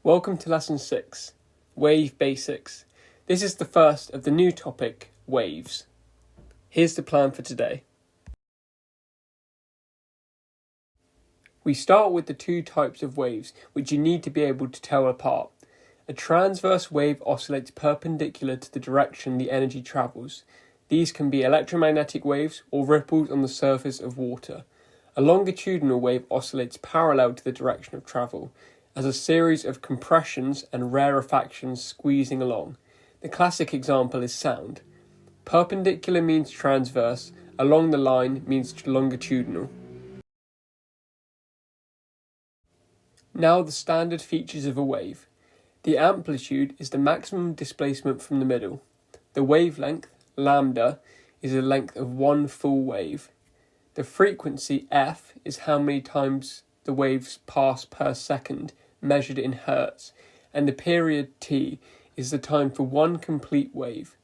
Welcome to Lesson 6, Wave Basics. This is the first of the new topic, waves. Here's the plan for today. We start with the two types of waves which you need to be able to tell apart. A transverse wave oscillates perpendicular to the direction the energy travels. These can be electromagnetic waves or ripples on the surface of water. A longitudinal wave oscillates parallel to the direction of travel, as a series of compressions and rarefactions squeezing along. The classic example is sound. Perpendicular means transverse, along the line means longitudinal. Now the standard features of a wave. The amplitude is the maximum displacement from the middle. The wavelength, lambda, is the length of one full wave. The frequency, f, is how many times the waves pass per second, measured in hertz, and the period t is the time for one complete wave.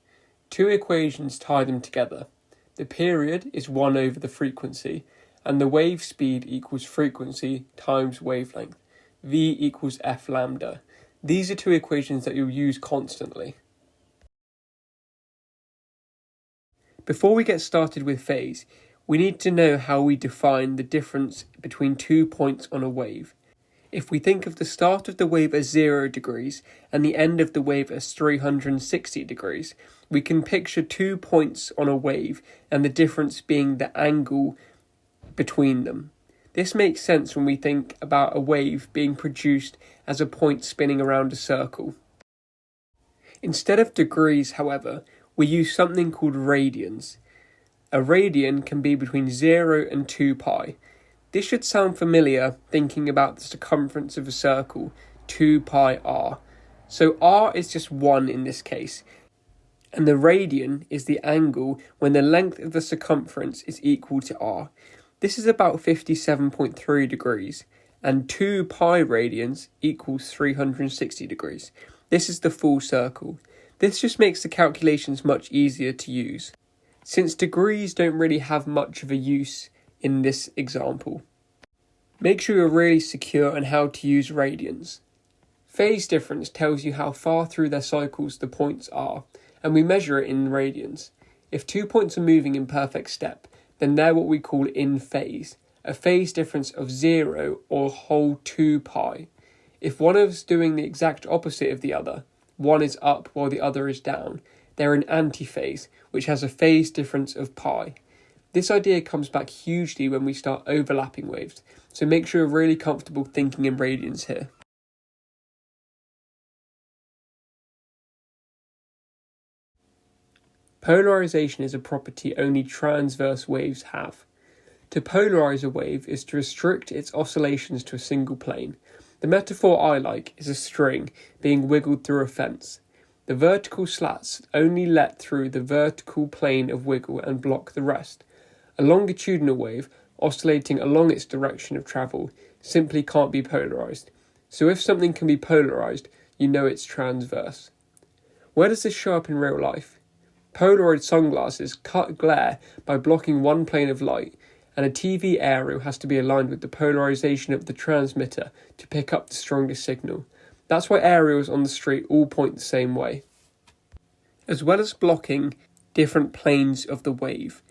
Two equations tie them together. The period is 1 over the frequency, and the wave speed equals frequency times wavelength. V equals f lambda. These are two equations that you'll use constantly. Before we get started with phase, we need to know how we define the difference between 2 points on a wave. If we think of the start of the wave as 0 degrees and the end of the wave as 360 degrees, we can picture 2 points on a wave and the difference being the angle between them. This makes sense when we think about a wave being produced as a point spinning around a circle. Instead of degrees, however, we use something called radians. A radian can be between 0 and 2 pi. This should sound familiar thinking about the circumference of a circle, 2 pi r. So r is just 1 in this case, and the radian is the angle when the length of the circumference is equal to r. This is about 57.3 degrees, and 2 pi radians equals 360 degrees. This is the full circle. This just makes the calculations much easier to use, since degrees don't really have much of a use in this example. Make sure you're really secure on how to use radians. Phase difference tells you how far through their cycles the points are, and we measure it in radians. If 2 points are moving in perfect step, then they're what we call in phase, a phase difference of 0 or whole 2 pi. If one is doing the exact opposite of the other, one is up while the other is down, they're in antiphase, which has a phase difference of pi. This idea comes back hugely when we start overlapping waves, so make sure you're really comfortable thinking in radians here. Polarization is a property only transverse waves have. To polarize a wave is to restrict its oscillations to a single plane. The metaphor I like is a string being wiggled through a fence. The vertical slats only let through the vertical plane of wiggle and block the rest. A longitudinal wave, oscillating along its direction of travel, simply can't be polarized. So if something can be polarized, you know it's transverse. Where does this show up in real life? Polaroid sunglasses cut glare by blocking one plane of light, and a TV aerial has to be aligned with the polarization of the transmitter to pick up the strongest signal. That's why aerials on the street all point the same way. As well as blocking different planes of the wave,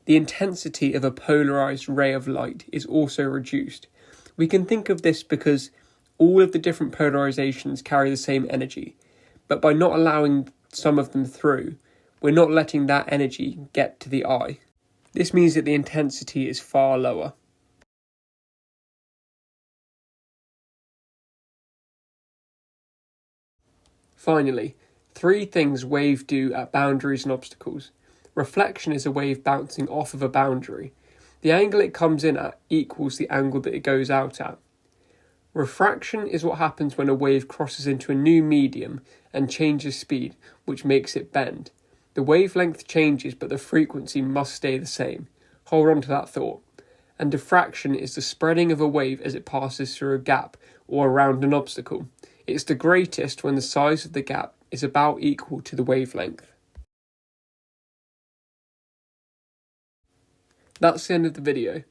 the intensity of a polarized ray of light is also reduced. We can think of this because all of the different polarizations carry the same energy, but by not allowing some of them through, we're not letting that energy get to the eye. This means that the intensity is far lower. Finally, 3 things waves do at boundaries and obstacles. Reflection is a wave bouncing off of a boundary. The angle it comes in at equals the angle that it goes out at. Refraction is what happens when a wave crosses into a new medium and changes speed, which makes it bend. The wavelength changes, but the frequency must stay the same. Hold on to that thought. And diffraction is the spreading of a wave as it passes through a gap or around an obstacle. It's the greatest when the size of the gap is about equal to the wavelength. That's the end of the video.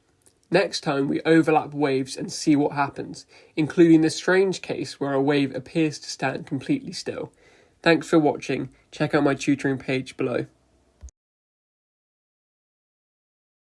Next time we overlap waves and see what happens, including the strange case where a wave appears to stand completely still. Thanks for watching. Check out my tutoring page below.